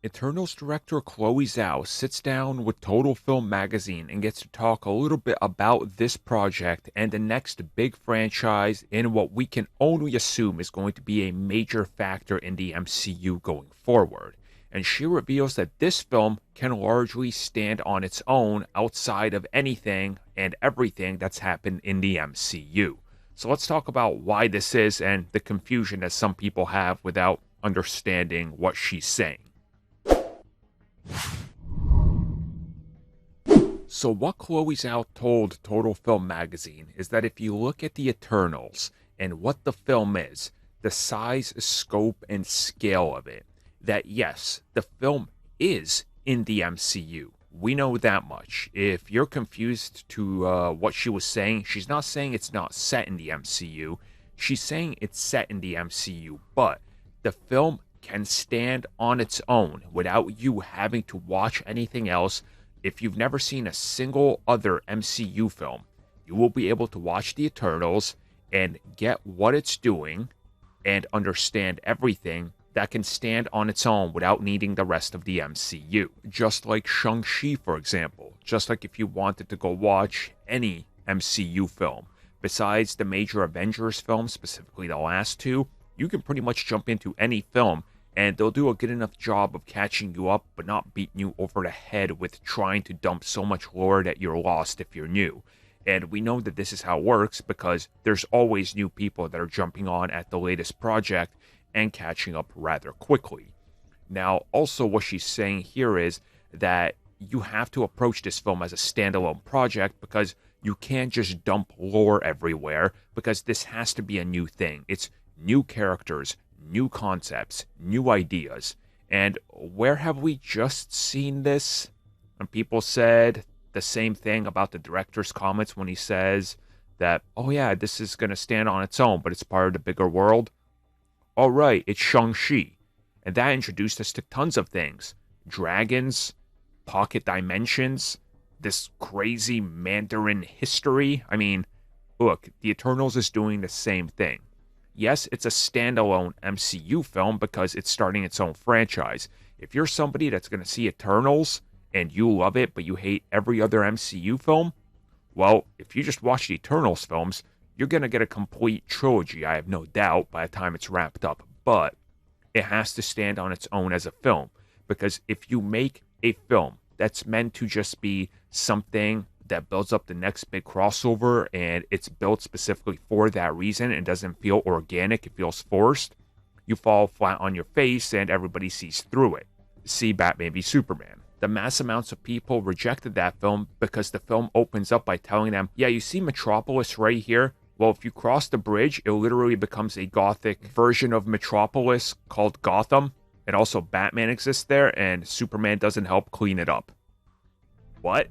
Eternals director Chloe Zhao sits down with Total Film magazine and gets to talk a little bit about this project and the next big franchise in what we can only assume is going to be a major factor in the MCU going forward. And she reveals that this film can largely stand on its own outside of anything and everything that's happened in the MCU. So let's talk about why this is and the confusion that some people have without understanding what she's saying. So what Chloe Zhao told Total Film magazine is that if you look at the Eternals and what the film is, the size, scope, and scale of it, that yes, the film is in the MCU. We know that much. If you're confused to what she was saying, she's not saying it's not set in the MCU. She's saying it's set in the MCU, but the film can stand on its own without you having to watch anything else. If you've never seen a single other MCU film, you will be able to watch the Eternals and get what it's doing and understand everything that can stand on its own without needing the rest of the MCU. Just like Shang-Chi, for example. Just like if you wanted to go watch any MCU film, besides the major Avengers films, specifically the last two, you can pretty much jump into any film and they'll do a good enough job of catching you up but not beating you over the head with trying to dump so much lore that you're lost if you're new. And we know that this is how it works because there's always new people that are jumping on at the latest project and catching up rather quickly. Now, also what she's saying here is that you have to approach this film as a standalone project because you can't just dump lore everywhere because this has to be a new thing. It's new characters, new concepts, new ideas. And where have we just seen this? And people said the same thing about the director's comments when he says that, oh yeah, this is going to stand on its own, but it's part of the bigger world. All right, it's Shang-Chi. And that introduced us to tons of things. Dragons, pocket dimensions, this crazy Mandarin history. I mean, look, the Eternals is doing the same thing. Yes, it's a standalone MCU film because it's starting its own franchise. If you're somebody that's going to see Eternals and you love it, but you hate every other MCU film, well, if you just watch the Eternals films, you're going to get a complete trilogy, I have no doubt, by the time it's wrapped up. But it has to stand on its own as a film. Because if you make a film that's meant to just be something that builds up the next big crossover and it's built specifically for that reason and doesn't feel organic, it feels forced, you fall flat on your face and everybody sees through it. See Batman v Superman. The mass amounts of people rejected that film because the film opens up by telling them, yeah, you see Metropolis right here? Well, if you cross the bridge, it literally becomes a gothic version of Metropolis called Gotham. And also Batman exists there and Superman doesn't help clean it up. What?